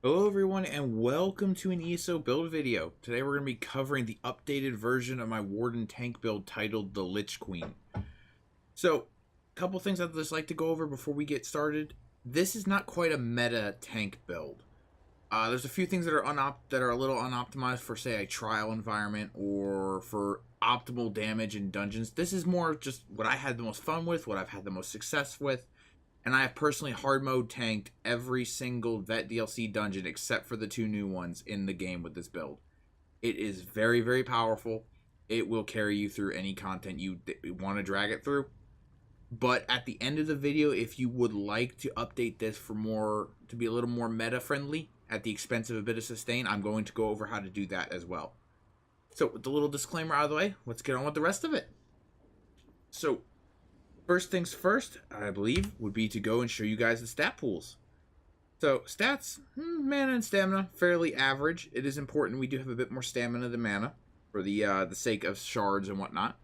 Hello everyone and welcome to an ESO build video. Today we're going to be covering the updated version of my Warden Tank build titled the Lich Queen. So, a couple things I'd just like to go over before we get started. This is not quite a meta tank build. There's a few things that are a little unoptimized for, say, a trial environment or for optimal damage in dungeons. This is more just what I had the most fun with, what I've had the most success with. And I have personally hard mode tanked every single Vet DLC dungeon except for the two new ones in the game with this build. It is very, very powerful. It will carry you through any content you want to drag it through. But at the end of the video, if you would like to update this to be a little more meta friendly at the expense of a bit of sustain, I'm going to go over how to do that as well. So with the little disclaimer out of the way, let's get on with the rest of it. So first things first, I believe, would be to go and show you guys the stat pools. So, stats, mana and stamina, fairly average. It is important we do have a bit more stamina than mana for the sake of shards and whatnot.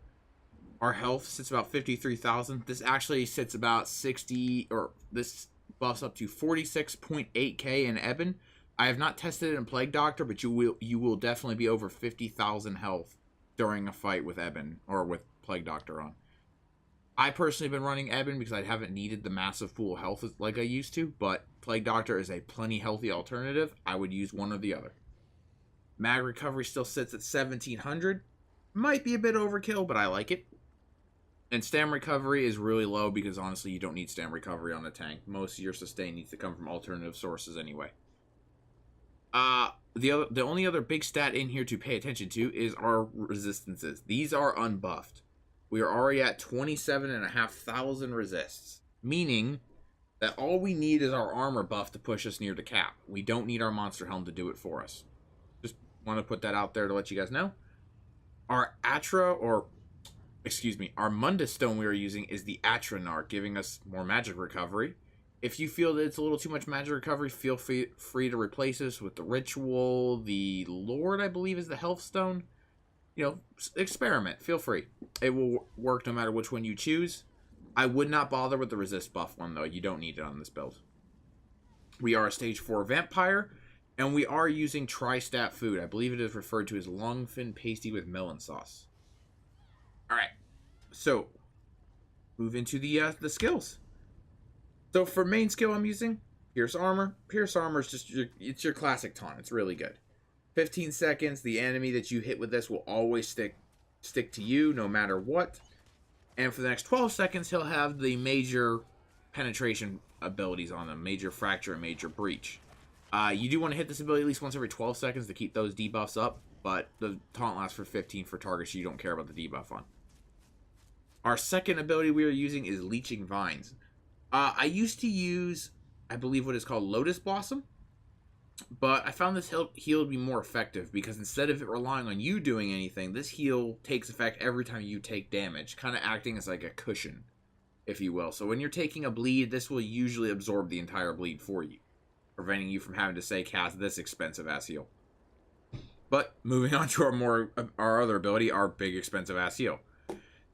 Our health sits about 53,000. This actually sits about 60, or this buffs up to 46.8k in Ebon. I have not tested it in Plague Doctor, but you will definitely be over 50,000 health during a fight with Ebon, or with Plague Doctor on. I personally have been running Ebon because I haven't needed the massive pool of health like I used to, but Plague Doctor is a plenty healthy alternative. I would use one or the other. Mag recovery still sits at 1700. Might be a bit overkill, but I like it. And stam recovery is really low because honestly you don't need stam recovery on a tank. Most of your sustain needs to come from alternative sources anyway. The only other big stat in here to pay attention to is our resistances. These are unbuffed. We are already at 27,500 resists, meaning that all we need is our armor buff to push us near the cap. We don't need our monster helm to do it for us. Just want to put that out there to let you guys know. Our our Mundus stone we are using is the Atranar, giving us more magic recovery. If you feel that it's a little too much magic recovery, feel free to replace this with the Ritual. The Lord, I believe, is the Health Stone. You know, experiment. Feel free. It will work no matter which one you choose. I would not bother with the resist buff one, though. You don't need it on this build. We are a stage 4 vampire, and we are using tri-stat food. I believe it is referred to as longfin pasty with melon sauce. Alright. So, move into the skills. So, for main skill I'm using, Pierce Armor. Pierce Armor is just your classic taunt. It's really good. 15 seconds, the enemy that you hit with this will always stick to you no matter what. And for the next 12 seconds, he'll have the major penetration abilities on him. Major Fracture and Major Breach. You do want to hit this ability at least once every 12 seconds to keep those debuffs up. But the taunt lasts for 15 for targets you don't care about the debuff on. Our second ability we are using is Leeching Vines. I used to use, I believe, what is called Lotus Blossom. But I found this heal to be more effective because instead of it relying on you doing anything, this heal takes effect every time you take damage, kind of acting as like a cushion, if you will. So when you're taking a bleed, this will usually absorb the entire bleed for you, preventing you from having to, say, cast this expensive-ass heal. But moving on to our other ability, our big expensive-ass heal.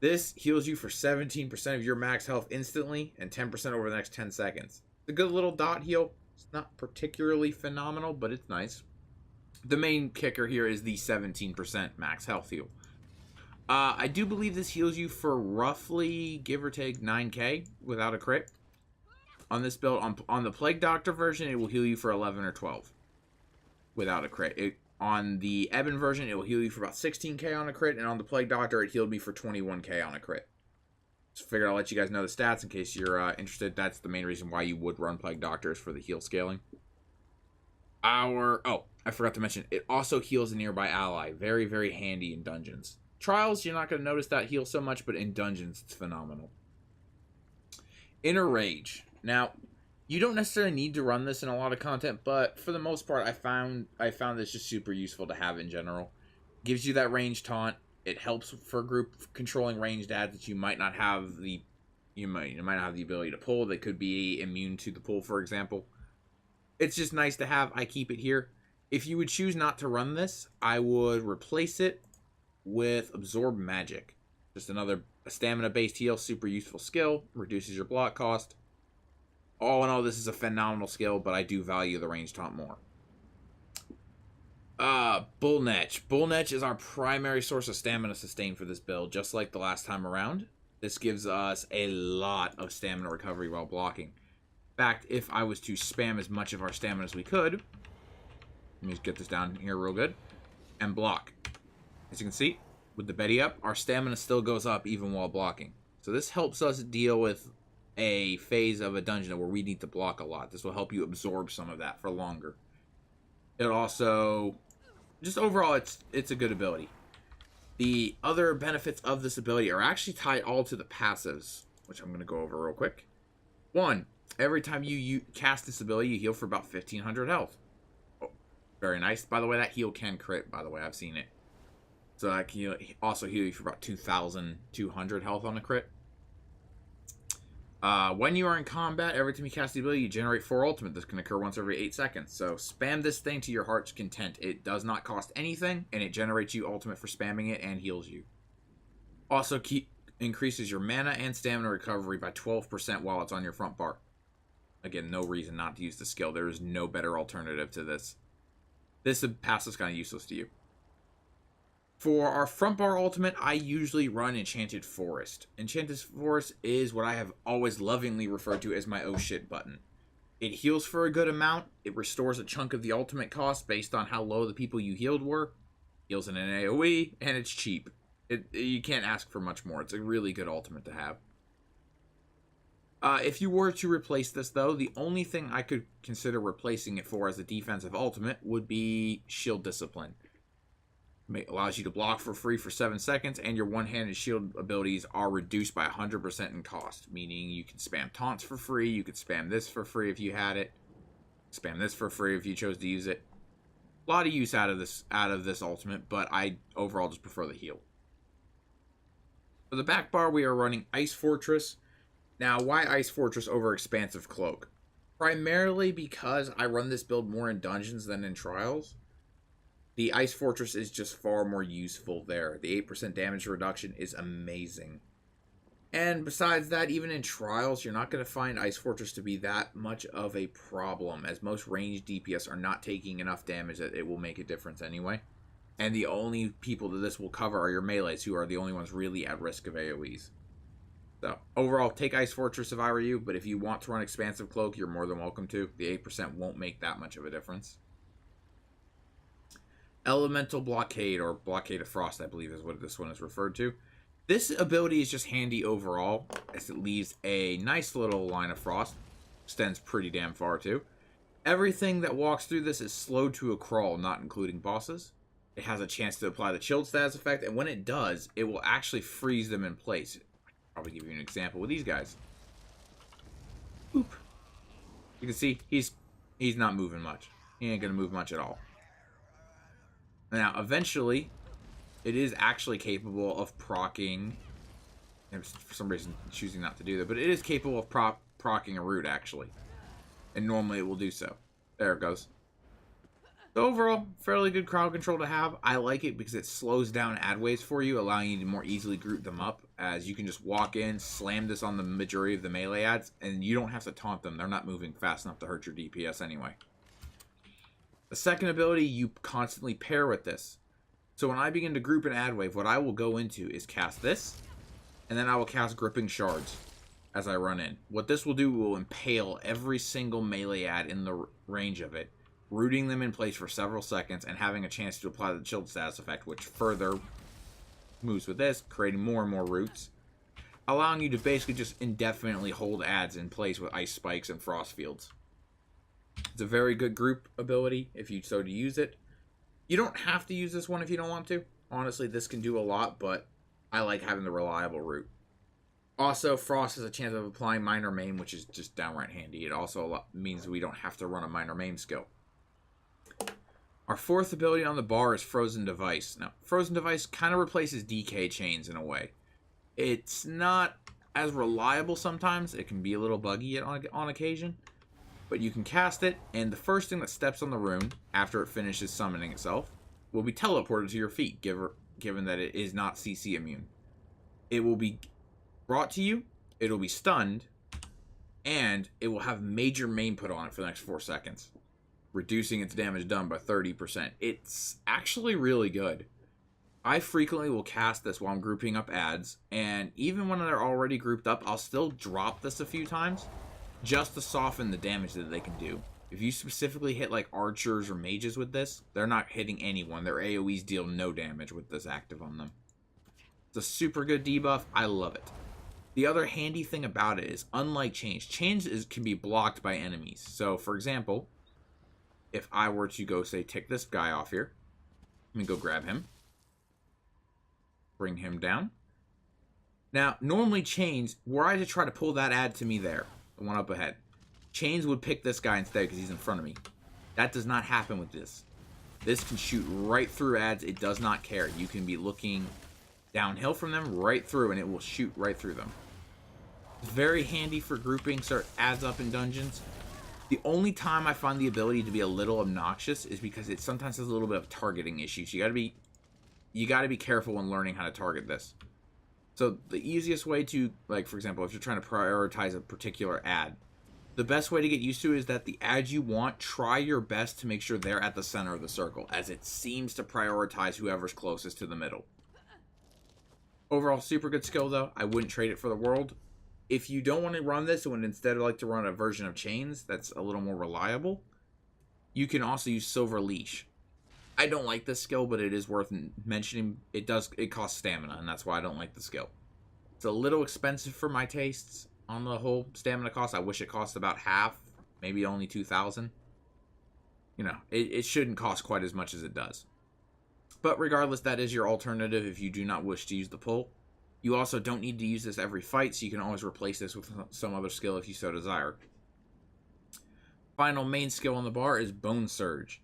This heals you for 17% of your max health instantly and 10% over the next 10 seconds. It's a good little dot heal. It's not particularly phenomenal, but it's nice. The main kicker here is the 17% max health heal. I do believe this heals you for roughly, give or take, 9k without a crit. On this build, on the Plague Doctor version, it will heal you for 11 or 12 without a crit. On the Ebon version, it will heal you for about 16k on a crit, and on the Plague Doctor, it healed me for 21k on a crit. Just figured I'll let you guys know the stats in case you're interested. That's the main reason why you would run Plague Doctors, for the heal scaling. Oh, I forgot to mention, it also heals a nearby ally. Very, very handy in dungeons. Trials, you're not going to notice that heal so much, but in dungeons, it's phenomenal. Inner Rage. Now, you don't necessarily need to run this in a lot of content, but for the most part, I found this just super useful to have in general. Gives you that range taunt. It helps for group controlling ranged ads that you might not have the ability to pull. They could be immune to the pull, for example. It's just nice to have. I keep it here. If you would choose not to run this, I would replace it with Absorb Magic. Just another stamina-based heal, super useful skill. Reduces your block cost. All in all, this is a phenomenal skill, but I do value the range taunt more. Bullnetch. Bullnetch is our primary source of stamina sustain for this build, just like the last time around. This gives us a lot of stamina recovery while blocking. In fact, if I was to spam as much of our stamina as we could, let me just get this down here real good, and block. As you can see, with the Betty up, our stamina still goes up even while blocking. So this helps us deal with a phase of a dungeon where we need to block a lot. This will help you absorb some of that for longer. It also, just overall, it's a good ability. The other benefits of this ability are actually tied all to the passives, which I'm going to go over real quick. 1, every time you cast this ability, you heal for about 1500 health. Oh, very nice. By the way, that heal can crit, by the way. I've seen it. So I can also heal you for about 2200 health on a crit. When you are in combat, every time you cast the ability, you generate 4 ultimate. This can occur once every 8 seconds. So spam this thing to your heart's content. It does not cost anything, and it generates you ultimate for spamming it and heals you. Also, increases your mana and stamina recovery by 12% while it's on your front bar. Again, no reason not to use the skill. There is no better alternative to this. This passive is kind of useless to you. For our front bar ultimate, I usually run Enchanted Forest. Enchanted Forest is what I have always lovingly referred to as my oh shit button. It heals for a good amount. It restores a chunk of the ultimate cost based on how low the people you healed were. Heals in an AoE, and it's cheap. You can't ask for much more. It's a really good ultimate to have. If you were to replace this, though, the only thing I could consider replacing it for as a defensive ultimate would be Shield Discipline. It allows you to block for free for 7 seconds, and your one-handed shield abilities are reduced by 100% in cost, meaning you can spam taunts for free, you could spam this for free if you had it, spam this for free if you chose to use it. A lot of use out of this ultimate, but I overall just prefer the heal. For the back bar, we are running Ice Fortress. Now, why Ice Fortress over Expansive Cloak? Primarily because I run this build more in dungeons than in trials. The Ice Fortress is just far more useful there. The 8% damage reduction is amazing. And besides that, even in trials, you're not going to find Ice Fortress to be that much of a problem, as most ranged DPS are not taking enough damage that it will make a difference anyway. And the only people that this will cover are your melees, who are the only ones really at risk of AoEs. So, overall, take Ice Fortress if I were you, but if you want to run Expansive Cloak, you're more than welcome to. The 8% won't make that much of a difference. Elemental Blockade, or Blockade of Frost, I believe is what this one is referred to. This ability is just handy overall, as it leaves a nice little line of frost. Extends pretty damn far, too. Everything that walks through this is slowed to a crawl, not including bosses. It has a chance to apply the chilled status effect, and when it does, it will actually freeze them in place. I'll probably give you an example with these guys. Oop. You can see, he's not moving much. He ain't going to move much at all. Now, eventually, it is actually capable of proccing. For some reason, choosing not to do that. But it is capable of proccing a root, actually. And normally it will do so. There it goes. So overall, fairly good crowd control to have. I like it because it slows down ad waves for you, allowing you to more easily group them up. As you can just walk in, slam this on the majority of the melee ads, and you don't have to taunt them. They're not moving fast enough to hurt your DPS anyway. The second ability you constantly pair with this. So when I begin to group an ad wave, what I will go into is cast this, and then I will cast Gripping Shards as I run in. What this will do will impale every single melee ad in the range of it, rooting them in place for several seconds, and having a chance to apply the chilled status effect, which further moves with this, creating more and more roots, allowing you to basically just indefinitely hold ads in place with ice spikes and frost fields. It's a very good group ability if you so to use it. You don't have to use this one if you don't want to. Honestly, this can do a lot, but I like having the reliable route. Also, Frost has a chance of applying Minor Maim, which is just downright handy. It also means we don't have to run a Minor Maim skill. Our fourth ability on the bar is Frozen Device. Now, Frozen Device kind of replaces DK Chains in a way. It's not as reliable sometimes. It can be a little buggy on occasion. But you can cast it, and the first thing that steps on the rune, after it finishes summoning itself, will be teleported to your feet, given that it is not CC immune. It will be brought to you, it will be stunned, and it will have major main put on it for the next 4 seconds. reducing its damage done by 30%. It's actually really good. I frequently will cast this while I'm grouping up adds, and even when they're already grouped up, I'll still drop this a few times just to soften the damage that they can do. If you specifically hit like archers or mages with this, they're not hitting anyone. Their AoEs deal no damage with this active on them. It's a super good debuff. I love it. The other handy thing about it is, unlike Change, can be blocked by enemies. So, for example, if I were to go, say, tick this guy off here, let me go grab him, bring him down. Now, normally Chains, were I to try to pull that ad to me there, the one up ahead, Chains would pick this guy instead because he's in front of me. That does not happen with this. This can shoot right through ads. It does not care. You can be looking downhill from them right through, and it will shoot right through them. It's very handy for grouping ads up in dungeons. The only time I find the ability to be a little obnoxious is because it sometimes has a little bit of targeting issues. You gotta be careful when learning how to target this. So the easiest way to, like, for example, if you're trying to prioritize a particular ad, the best way to get used to it is that the ads you want, try your best to make sure they're at the center of the circle, as it seems to prioritize whoever's closest to the middle. Overall, super good skill though. I wouldn't trade it for the world. If you don't want to run this and would instead like to run a version of Chains that's a little more reliable, you can also use Silver Leash. I don't like this skill, but it is worth mentioning. It costs stamina, and that's why I don't like the skill. It's a little expensive for my tastes on the whole stamina cost. I wish it cost about half, maybe only 2,000. You know, it shouldn't cost quite as much as it does. But regardless, that is your alternative if you do not wish to use the pull. You also don't need to use this every fight, so you can always replace this with some other skill if you so desire. Final main skill on the bar is Bone Surge.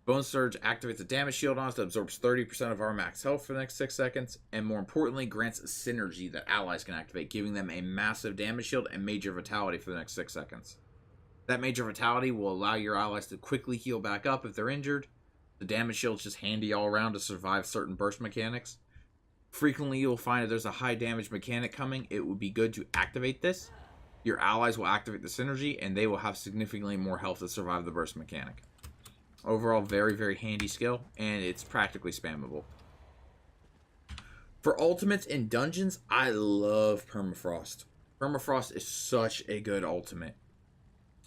Bone Surge activates a damage shield on us that absorbs 30% of our max health for the next 6 seconds, and more importantly, grants a synergy that allies can activate, giving them a massive damage shield and Major Vitality for the next 6 seconds. That Major Vitality will allow your allies to quickly heal back up if they're injured. The damage shield's just handy all around to survive certain burst mechanics. Frequently, you'll find if there's a high damage mechanic coming, it would be good to activate this. Your allies will activate the synergy, and they will have significantly more health to survive the burst mechanic. Overall, very, very handy skill, and it's practically spammable. For ultimates in dungeons, I love Permafrost. Permafrost is such a good ultimate.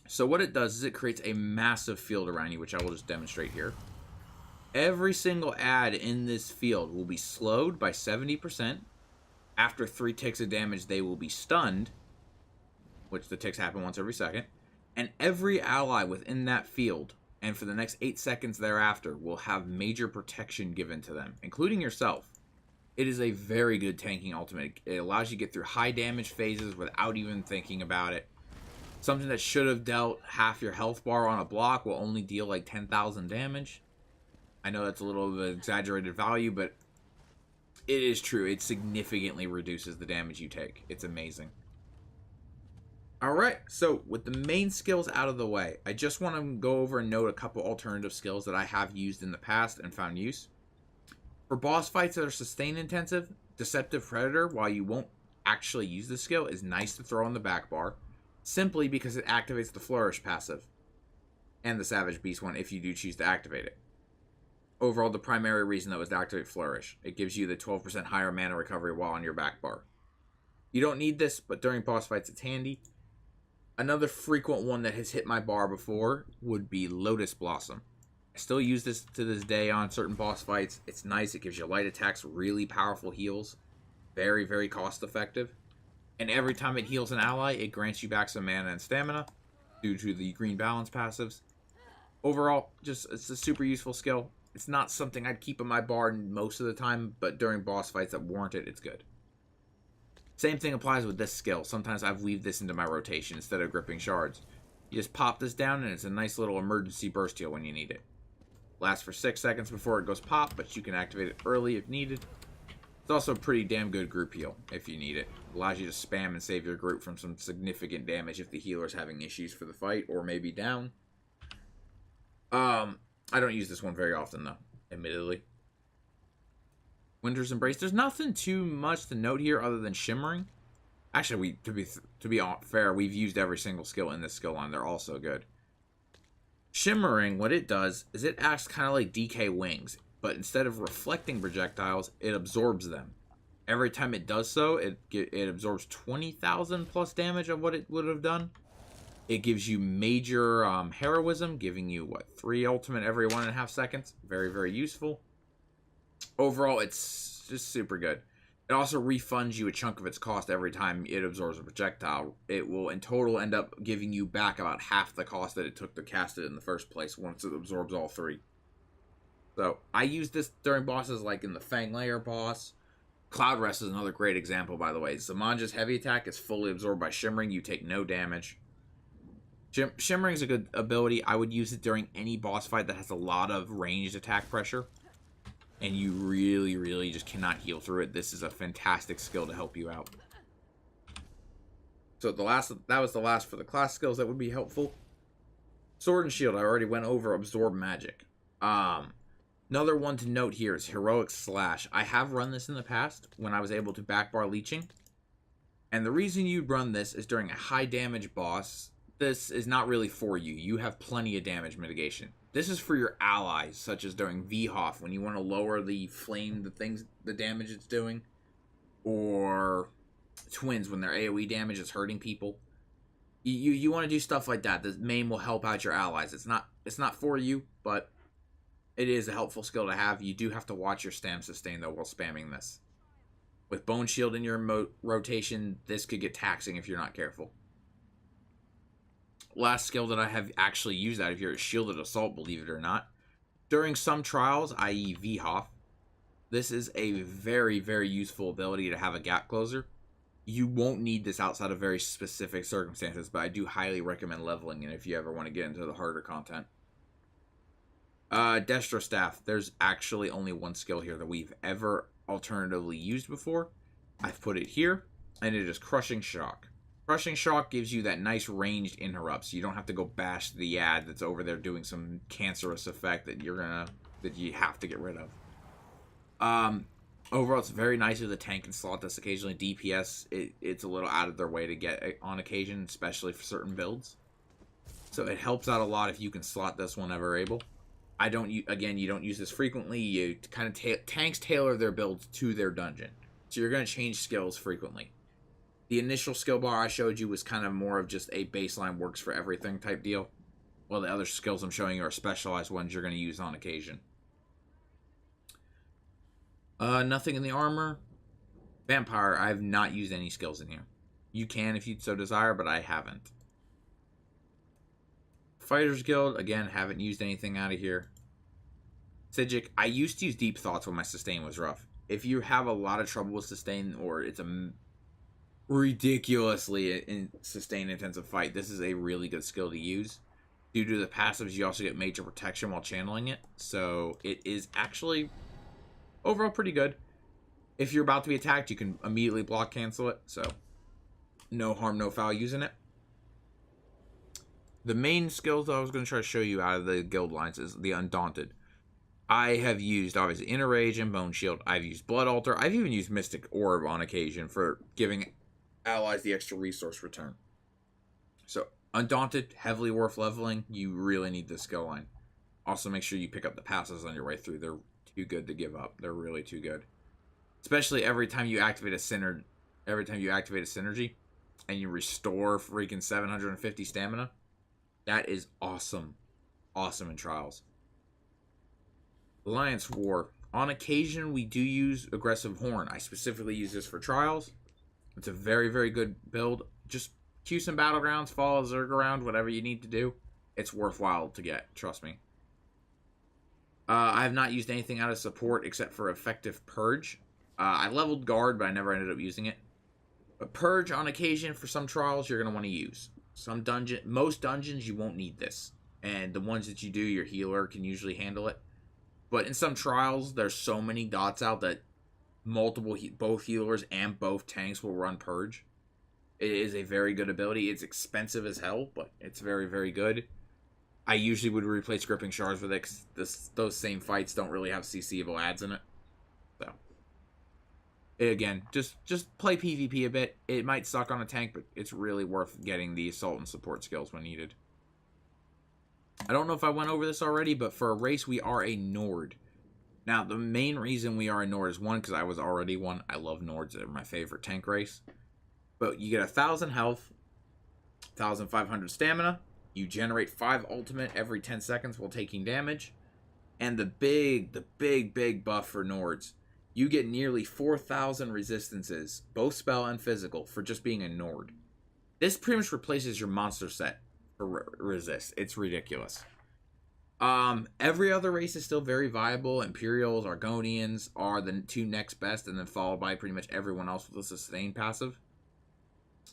So what it does is it creates a massive field around you, which I will just demonstrate here. Every single ad in this field will be slowed by 70%. After 3 ticks of damage, they will be stunned, which the ticks happen once every second. And every ally within that field, and for the next 8 seconds thereafter, will have major protection given to them, including yourself. It is a very good tanking ultimate. It allows you to get through high damage phases without even thinking about it. Something that should have dealt half your health bar on a block will only deal like 10,000 damage. I know that's a little of an exaggerated value, but it is true. It significantly reduces the damage you take. It's amazing. Alright, so with the main skills out of the way, I just want to go over and note a couple alternative skills that I have used in the past and found use. For boss fights that are sustain intensive, Deceptive Predator, while you won't actually use the skill, is nice to throw on the back bar, simply because it activates the Flourish passive, and the Savage Beast one if you do choose to activate it. Overall, the primary reason that was to activate Flourish. It gives you the 12% higher mana recovery while on your back bar. You don't need this, but during boss fights it's handy. Another frequent one that has hit my bar before would be Lotus Blossom. I still use this to this day on certain boss fights. It's nice. It gives you light attacks, really powerful heals. Very, very cost effective. And every time it heals an ally, it grants you back some mana and stamina due to the green balance passives. Overall, it's a super useful skill. It's not something I'd keep in my bar most of the time, but during boss fights that warrant it, it's good. Same thing applies with this skill. Sometimes I've weaved this into my rotation instead of gripping shards. You just pop this down and it's a nice little emergency burst heal when you need it. Lasts for 6 seconds before it goes pop, but you can activate it early if needed. It's also a pretty damn good group heal if you need it. Allows you to spam and save your group from some significant damage if the healer's having issues for the fight or maybe down. I don't use this one very often though, admittedly. Winter's Embrace. There's nothing too much to note here other than Shimmering. Actually, to be fair, we've used every single skill in this skill line. They're all so good. Shimmering, what it does is it acts kind of like DK wings, but instead of reflecting projectiles, it absorbs them. Every time it does so, it absorbs 20,000 plus damage of what it would have done. It gives you major heroism, giving you, what, 3 ultimate every 1.5 seconds. Very, very useful. Overall, it's just super good. It also refunds you a chunk of its cost every time it absorbs a projectile. It will, in total, end up giving you back about half the cost that it took to cast it in the first place once it absorbs all 3. So, I use this during bosses like in the Fang Lair boss. Cloud Rest is another great example, by the way. Zamanja's heavy attack is fully absorbed by Shimmering. You take no damage. Shimmering is a good ability. I would use it during any boss fight that has a lot of ranged attack pressure, and you really, really just cannot heal through it. This is a fantastic skill to help you out. So that was the last for the class skills that would be helpful. Sword and Shield, I already went over Absorb Magic. Another one to note here is Heroic Slash. I have run this in the past when I was able to backbar leeching. And the reason you'd run this is during a high damage boss. This is not really for you. You have plenty of damage mitigation. This is for your allies, such as during VHOF, when you want to lower the flame, the damage it's doing. Or Twins, when their AoE damage is hurting people. You want to do stuff like that. The main will help out your allies. It's not for you, but it is a helpful skill to have. You do have to watch your stam sustain, though, while spamming this. With Bone Shield in your rotation, this could get taxing if you're not careful. Last skill that I have actually used out of here is Shielded Assault, believe it or not. During some trials, i.e. VHOF, this is a very, very useful ability to have a gap closer. You won't need this outside of very specific circumstances, but I do highly recommend leveling it if you ever want to get into the harder content. Destro Staff. There's actually only one skill here that we've ever alternatively used before. I've put it here, and it is Crushing Shock. Crushing Shock gives you that nice ranged interrupt, so you don't have to go bash the ad that's over there doing some cancerous effect that you have to get rid of. Overall, it's very nice if the tank can slot this occasionally. DPS, it's a little out of their way to get on occasion, especially for certain builds. So it helps out a lot if you can slot this whenever able. You don't use this frequently. You kind of tanks tailor their builds to their dungeon, so you're going to change skills frequently. The initial skill bar I showed you was kind of more of just a baseline works for everything type deal, while the other skills I'm showing you are specialized ones you're going to use on occasion. Nothing in the armor. Vampire, I have not used any skills in here. You can if you so desire, but I haven't. Fighters Guild, again, haven't used anything out of here. Sigic, I used to use Deep Thoughts when my sustain was rough. If you have a lot of trouble with sustain, or it's a ridiculously sustain intensive fight, this is a really good skill to use. Due to the passives, you also get major protection while channeling it, so it is actually overall pretty good. If you're about to be attacked, you can immediately block cancel it, so no harm, no foul using it. The main skills that I was going to try to show you out of the guild lines is the Undaunted. I have used, obviously, Inner Rage and Bone Shield. I've used Blood Altar. I've even used Mystic Orb on occasion for giving allies the extra resource return. So, Undaunted, heavily worth leveling. You really need this skill line. Also, make sure you pick up the passes on your way through. They're too good to give up. They're really too good. Especially every time you activate a synergy, and you restore freaking 750 stamina. That is awesome. Awesome in trials. Alliance War. On occasion, we do use Aggressive Horn. I specifically use this for trials. It's a very, very good build. Just queue some battlegrounds, follow Zerg around, whatever you need to do. It's worthwhile to get, trust me. I have not used anything out of support except for Effective Purge. I leveled Guard, but I never ended up using it. But Purge, on occasion, for some trials, you're going to want to use. Most dungeons, you won't need this. And the ones that you do, your healer can usually handle it. But in some trials, there's so many dots out that both healers and both tanks will run Purge. It is a very good ability. It's expensive as hell, but it's very, very good. I usually would replace Gripping Shards with it, because those same fights don't really have CCable ads in it. So, again, just play PvP a bit. It might suck on a tank, but it's really worth getting the assault and support skills when needed. I don't know if I went over this already, but for a race, we are a Nord. Now, the main reason we are a Nord is, one, because I was already one. I love Nords. They're my favorite tank race. But you get 1,000 health, 1,500 stamina. You generate 5 ultimate every 10 seconds while taking damage. And the big buff for Nords. You get nearly 4,000 resistances, both spell and physical, for just being a Nord. This pretty much replaces your monster set for resist. It's ridiculous. Every other race is still very viable. Imperials, Argonians are the 2 next best, and then followed by pretty much everyone else with a sustain passive.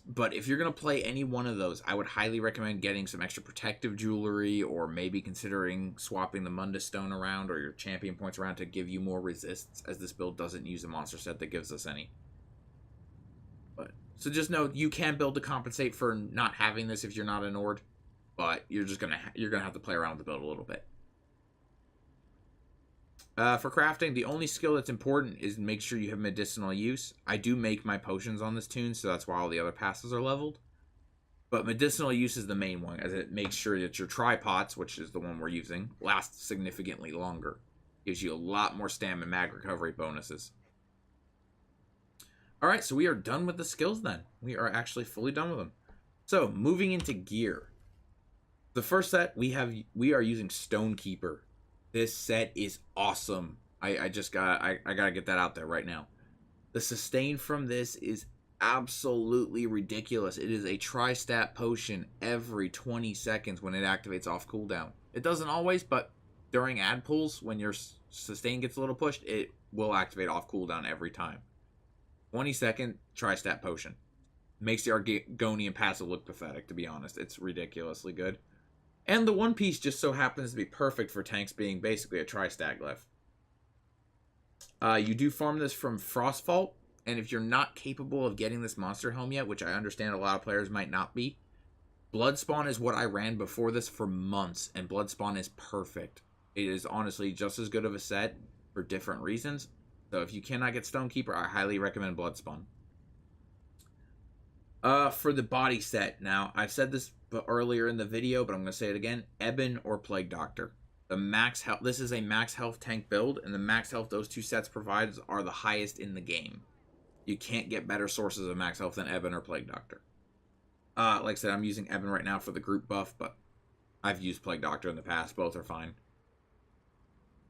But if you're going to play any one of those, I would highly recommend getting some extra protective jewelry, or maybe considering swapping the Mundus Stone around or your champion points around to give you more resists, as this build doesn't use a monster set that gives us any. But so just know you can build to compensate for not having this if you're not a Nord, but you're gonna have to play around with the build a little bit. For crafting, the only skill that's important is make sure you have medicinal use. I do make my potions on this tune, so that's why all the other passes are leveled. But medicinal use is the main one, as it makes sure that your tripods, which is the one we're using, lasts significantly longer. Gives you a lot more stamina and mag recovery bonuses. Alright, so we are done with the skills then. We are actually fully done with them. So, moving into gear. The first set, we are using Stonekeeper. This set is awesome. I gotta get that out there right now. The sustain from this is absolutely ridiculous. It is a tri-stat potion every 20 seconds when it activates off cooldown. It doesn't always, but during ad pulls, when your sustain gets a little pushed, it will activate off cooldown every time. 20-second tri-stat potion. Makes the Argonian passive look pathetic, to be honest. It's ridiculously good. And the One Piece just so happens to be perfect for tanks being basically a tri-stat glyph. You do farm this from Frostvault, and if you're not capable of getting this monster helm yet, which I understand a lot of players might not be, Bloodspawn is what I ran before this for months, and Bloodspawn is perfect. It is honestly just as good of a set for different reasons. So if you cannot get Stonekeeper, I highly recommend Bloodspawn. For the body set, now, I've said this earlier in the video, but I'm going to say it again. Ebon or Plague Doctor. The max health. This is a max health tank build, and the max health those two sets provide are the highest in the game. You can't get better sources of max health than Ebon or Plague Doctor. Like I said, I'm using Ebon right now for the group buff, but I've used Plague Doctor in the past. Both are fine.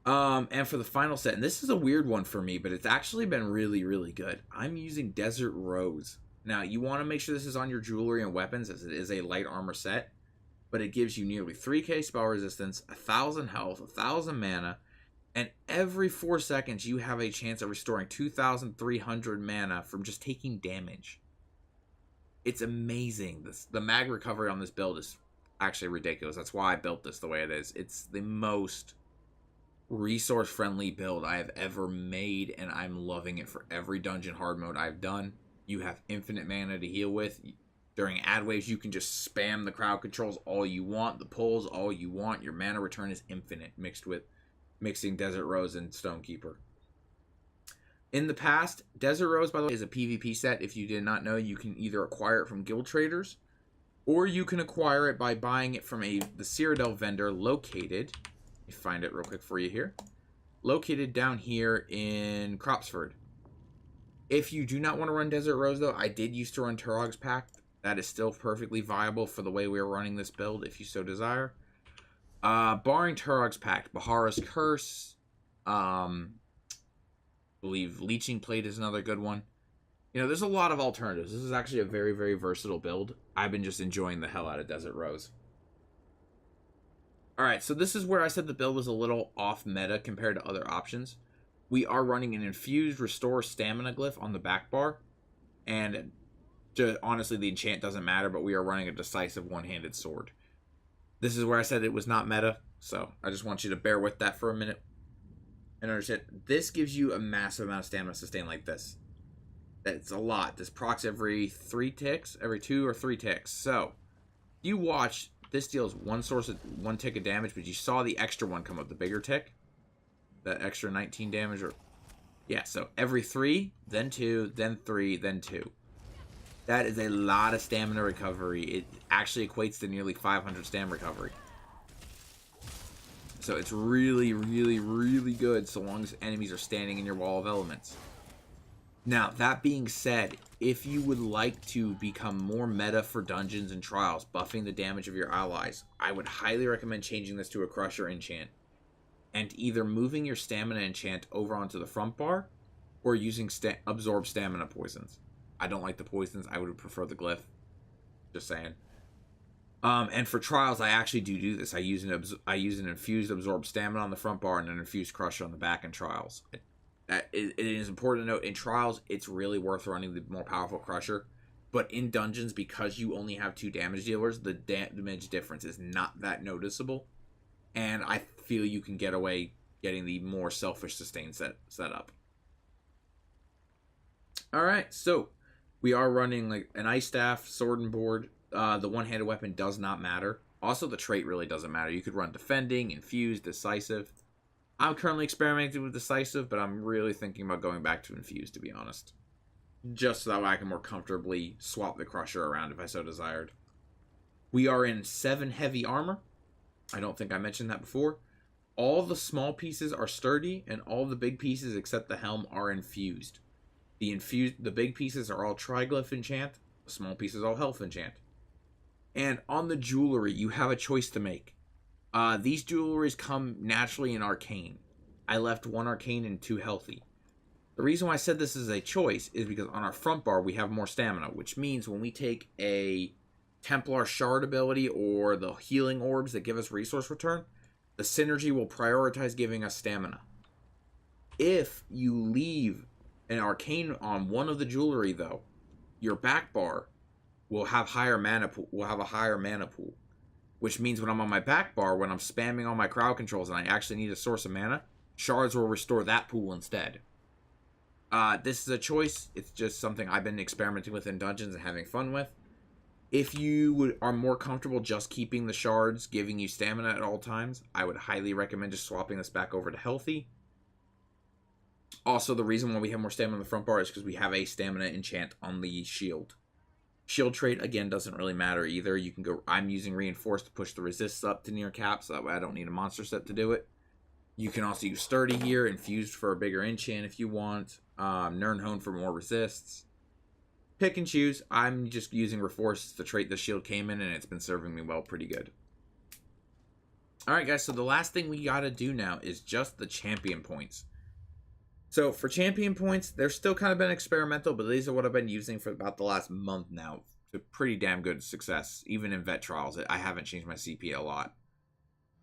And for the final set, and this is a weird one for me, but it's actually been really, really good. I'm using Desert Rose. Now, you want to make sure this is on your jewelry and weapons, as it is a light armor set, but it gives you nearly 3k spell resistance, 1,000 health, 1,000 mana, and every 4 seconds you have a chance of restoring 2,300 mana from just taking damage. It's amazing. The mag recovery on this build is actually ridiculous. That's why I built this the way it is. It's the most resource-friendly build I have ever made, and I'm loving it for every dungeon hard mode I've done. You have infinite mana to heal with. During ad waves, you can just spam the crowd controls all you want, the pulls all you want. Your mana return is infinite, mixing Desert Rose and Stonekeeper. In the past, Desert Rose, by the way, is a PvP set. If you did not know, you can either acquire it from guild traders, or you can acquire it by buying it from the Cyrodiil vendor located. Let me find it real quick for you here. Located down here in Cropsford. If you do not want to run Desert Rose, though, I did used to run Turog's Pact. That is still perfectly viable for the way we are running this build, if you so desire. Barring Turog's Pact, Bahara's Curse, believe Leeching Plate is another good one. You know, there's a lot of alternatives. This is actually a very, very versatile build. I've been just enjoying the hell out of Desert Rose. Alright, so this is where I said the build was a little off meta compared to other options. We are running an infused restore stamina glyph on the back bar, and honestly the enchant doesn't matter, but we are running a decisive one-handed sword. This is where I said it was not meta, so I just want you to bear with that for a minute and understand. This gives you a massive amount of stamina sustain like this. That's a lot. This procs every 3 ticks, every 2 or 3 ticks. So you watch, this deals one tick of damage, but you saw the extra one come up, the bigger tick. That extra 19 damage, or yeah, so every 3, then 2, then 3, then 2. That is a lot of stamina recovery. It actually equates to nearly 500 stamina recovery. So it's really, really, really good so long as enemies are standing in your wall of elements. Now, that being said, if you would like to become more meta for dungeons and trials, buffing the damage of your allies, I would highly recommend changing this to a Crusher enchant. And either moving your stamina enchant over onto the front bar, or using absorb stamina poisons. I don't like the poisons, I would prefer the glyph. Just saying. And for trials, I actually do this. I use an infused absorb stamina on the front bar and an infused crusher on the back in trials. It is important to note, in trials, it's really worth running the more powerful crusher. But in dungeons, because you only have 2 damage dealers, the damage difference is not that noticeable. And I feel you can get away getting the more selfish sustain setup. Alright, so we are running like an ice staff, sword and board. The one-handed weapon does not matter. Also, the trait really doesn't matter. You could run defending, infused, decisive. I'm currently experimenting with decisive, but I'm really thinking about going back to infused, to be honest. Just so that way I can more comfortably swap the crusher around if I so desired. We are in 7 heavy armor. I don't think I mentioned that before. All the small pieces are sturdy, and all the big pieces except the helm are infused. The big pieces are all triglyph enchant. The small pieces all health enchant. And on the jewelry, you have a choice to make. These jewelries come naturally in arcane. I left 1 arcane and 2 healthy. The reason why I said this is a choice is because on our front bar, we have more stamina, which means when we take a Templar Shard ability or the healing orbs that give us resource return, the synergy will prioritize giving us stamina. If you leave an arcane on one of the jewelry, though, your back bar will have higher mana pool. Which means when I'm on my back bar, when I'm spamming all my crowd controls and I actually need a source of mana, shards will restore that pool instead. This is a choice. It's just something I've been experimenting with in dungeons and having fun with. If you are more comfortable just keeping the shards giving you stamina at all times, I would highly recommend just swapping this back over to healthy. Also, the reason why we have more stamina on the front bar is because we have a stamina enchant on the shield. Shield trait, again, doesn't really matter either. You can go, I'm using reinforced to push the resists up to near cap, so that way I don't need a monster set to do it. You can also use sturdy here, infused for a bigger enchant if you want, Nirnhone for more resists. Pick and choose. I'm just using reinforced, the trait the shield came in, and it's been serving me well pretty good. Alright guys, so the last thing we gotta do now is just the champion points. So for champion points, they're still kind of been experimental, but these are what I've been using for about the last month now. To pretty damn good success, even in vet trials. I haven't changed my CP a lot.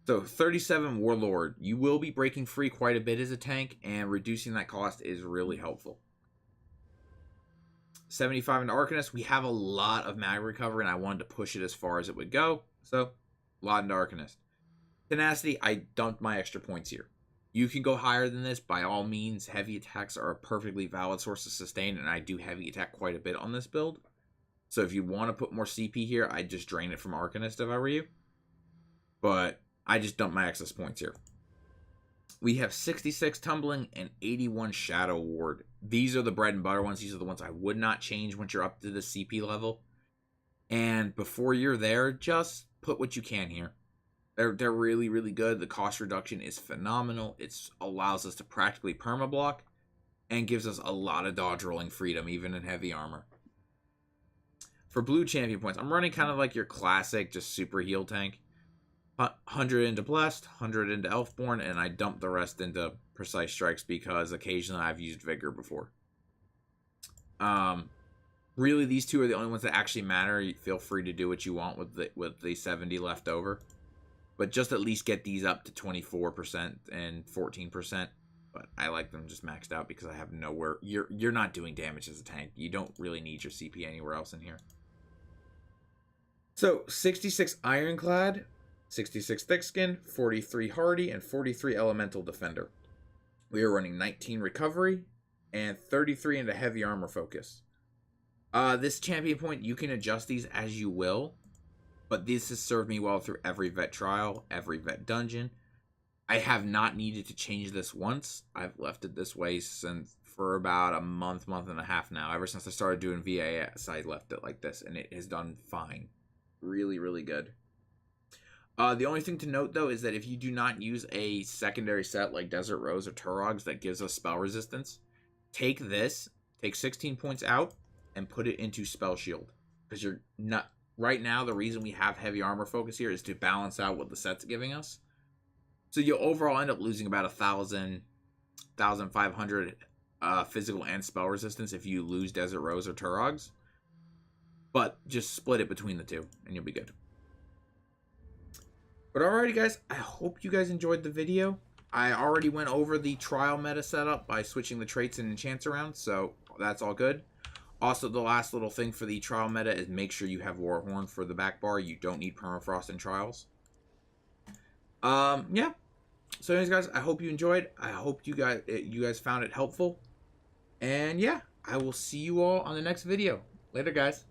So 37 Warlord, you will be breaking free quite a bit as a tank, and reducing that cost is really helpful. 75 into Arcanist, we have a lot of mag recovery, and I wanted to push it as far as it would go, so a lot into Arcanist. Tenacity, I dumped my extra points here. You can go higher than this, by all means. Heavy attacks are a perfectly valid source of sustain, and I do heavy attack quite a bit on this build. So if you want to put more CP here, I'd just drain it from Arcanist if I were you. But I just dumped my excess points here. We have 66 Tumbling and 81 Shadow Ward. These are the bread and butter ones. These are the ones I would not change once you're up to the CP level. And before you're there, just put what you can here. They're really, really good. The cost reduction is phenomenal. It allows us to practically permablock and gives us a lot of dodge rolling freedom, even in heavy armor. For blue champion points, I'm running kind of like your classic, just super heal tank. 100 into Blessed, 100 into Elfborn, and I dump the rest into Precise Strikes because occasionally I've used Vigor before. Really, these two are the only ones that actually matter. You feel free to do what you want with the 70 left over. But just at least get these up to 24% and 14%. But I like them just maxed out because I have nowhere. You're not doing damage as a tank. You don't really need your CP anywhere else in here. So 66 Ironclad, 66 Thickskin, 43 Hardy, and 43 Elemental Defender. We are running 19 Recovery and 33 into Heavy Armor Focus. This champion point, you can adjust these as you will. But this has served me well through every vet trial, every vet dungeon. I have not needed to change this once. I've left it this way for about a month and a half now. Ever since I started doing VAS, I left it like this, and it has done fine. Really, really good. The only thing to note, though, is that if you do not use a secondary set like Desert Rose or Turogs that gives us spell resistance, take 16 points out, and put it into Spell Shield. Because you're not... Right now, the reason we have heavy armor focus here is to balance out what the set's giving us. So you'll overall end up losing about 1,000, 1,500 physical and spell resistance if you lose Desert Rose or Turogs. But just split it between the two, and you'll be good. But alrighty, guys, I hope you guys enjoyed the video. I already went over the trial meta setup by switching the traits and enchants around, so that's all good. Also, the last little thing for the trial meta is make sure you have Warhorn for the back bar. You don't need Permafrost in trials. Yeah. So anyways, guys, I hope you enjoyed. I hope you guys found it helpful. And yeah, I will see you all on the next video. Later, guys.